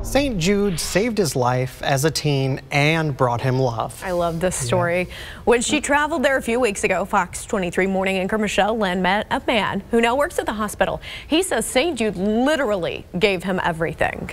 St. Jude saved his life as a teen and brought him love. I love this story. Yeah. When she traveled there a few weeks ago, Fox 23 morning anchor Michelle Lynn met a man who now works at the hospital. He says St. Jude literally gave him everything.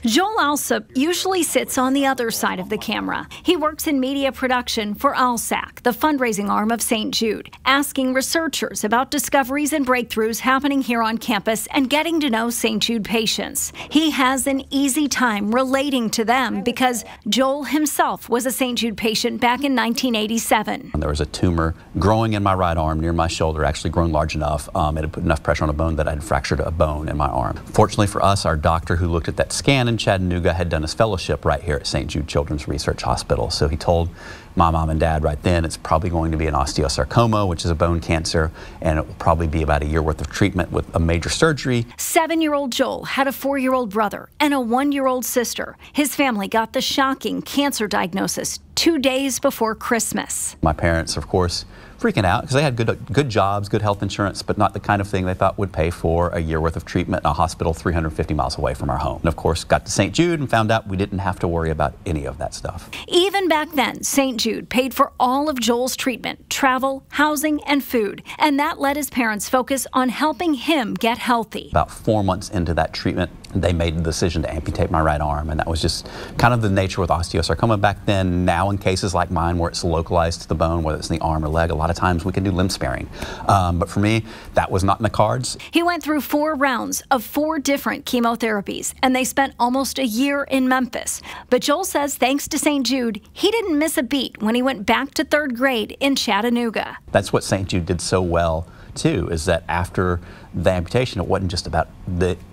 Joel Alsop usually sits on the other side of the camera. He works in media production for ALSAC, the fundraising arm of St. Jude, asking researchers about discoveries and breakthroughs happening here on campus and getting to know St. Jude patients. He has an easy time relating to them because Joel himself was a St. Jude patient back in 1987. There was a tumor growing in my right arm near my shoulder, actually grown large enough. It had put enough pressure on a bone that I had fractured a bone in my arm. Fortunately for us, our doctor who looked at that scan in Chattanooga had done his fellowship right here at St. Jude Children's Research Hospital. So he told my mom and dad right then it's probably going to be an osteosarcoma, which is a bone cancer, and it will probably be about a year worth of treatment with a major surgery. 7-year-old Joel had a 4-year-old brother and a 1-year-old sister. His family got the shocking cancer diagnosis 2 days before Christmas. My parents, of course, freaking out because they had good jobs, good health insurance, but not the kind of thing they thought would pay for a year worth of treatment in a hospital 350 miles away from our home. And of course, got to St. Jude and found out we didn't have to worry about any of that stuff. Even back then, St. Jude paid for all of Joel's treatment, travel, housing, and food. And that let his parents focus on helping him get healthy. About 4 months into that treatment, they made the decision to amputate my right arm, and that was just kind of the nature with osteosarcoma back then. Now in cases like mine where it's localized to the bone, whether it's in the arm or leg, a lot of times we can do limb sparing. But for me, that was not in the cards. He went through 4 rounds of 4 different chemotherapies, and they spent almost a year in Memphis. But Joel says thanks to St. Jude, he didn't miss a beat when he went back to 3rd grade in Chattanooga. That's what St. Jude did so well too, is that after the amputation, it wasn't just about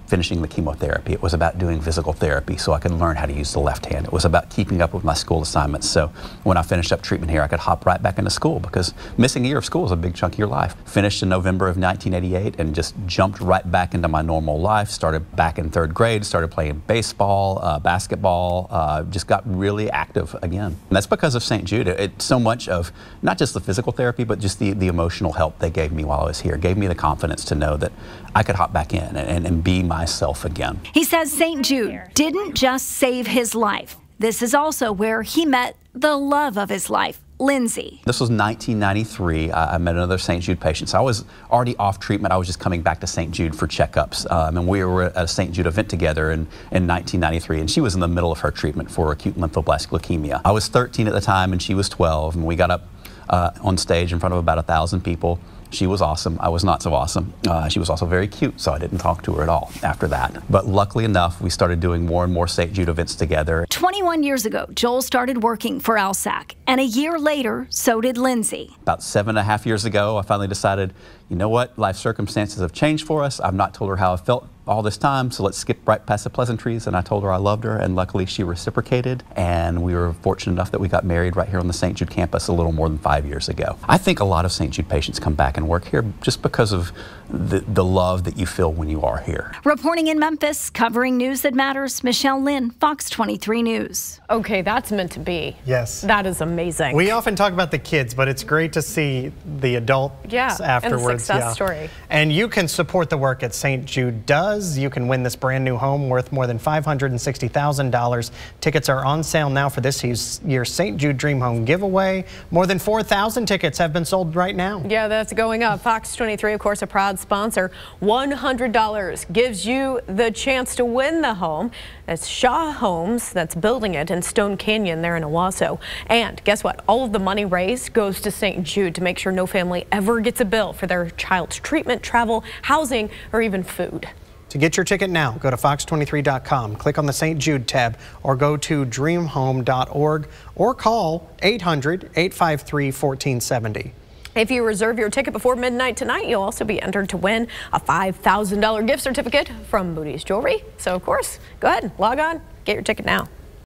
finishing the chemotherapy. It was about doing physical therapy so I could learn how to use the left hand. It was about keeping up with my school assignments. So when I finished up treatment here, I could hop right back into school because missing a year of school is a big chunk of your life. Finished in November of 1988 and just jumped right back into my normal life. Started back in 3rd grade, started playing baseball, basketball, just got really active again. And that's because of St. Jude. It's so much of not just the physical therapy, but just the emotional help they gave me while I was here. Gave me the confidence to know that I could hop back in and be myself again. He says St. Jude didn't just save his life. This is also where he met the love of his life, Lindsay. This was 1993. I met another St. Jude patient. So I was already off treatment. I was just coming back to St. Jude for checkups. And we were at a St. Jude event together in 1993. And she was in the middle of her treatment for acute lymphoblastic leukemia. I was 13 at the time and she was 12. And we got up on stage in front of about 1,000 people. She was awesome. I was not so awesome. She was also very cute, so I didn't talk to her at all after that. But luckily enough, we started doing more and more St. Jude events together. 21 years ago, Joel started working for ALSAC, and a year later, so did Lindsay. About 7.5 years ago, I finally decided, you know what, life circumstances have changed for us. I've not told her how I felt all this time, so let's skip right past the pleasantries. And I told her I loved her, and luckily she reciprocated, and we were fortunate enough that we got married right here on the St. Jude campus a little more than 5 years ago. I think a lot of St. Jude patients come back and work here just because of the love that you feel when you are here. Reporting in Memphis, covering news that matters, Michelle Lynn, Fox 23 News. Okay, that's meant to be. Yes. That is amazing. We often talk about the kids, but it's great to see the adults afterwards. And the success story. And you can support the work at St. Jude does. You can win this brand new home worth more than $560,000. Tickets are on sale now for this year's St. Jude Dream Home giveaway. More than 4,000 tickets have been sold right now. Yeah, that's going up. Fox 23, of course, a proud sponsor. $100 gives you the chance to win the home. It's Shaw Homes that's building it in Stone Canyon there in Owasso. And guess what? All of the money raised goes to St. Jude to make sure no family ever gets a bill for their child's treatment, travel, housing, or even food. To get your ticket now, go to fox23.com, click on the St. Jude tab, or go to dreamhome.org or call 800-853-1470. If you reserve your ticket before midnight tonight, you'll also be entered to win a $5,000 gift certificate from Moody's Jewelry. So, of course, go ahead, log on, get your ticket now.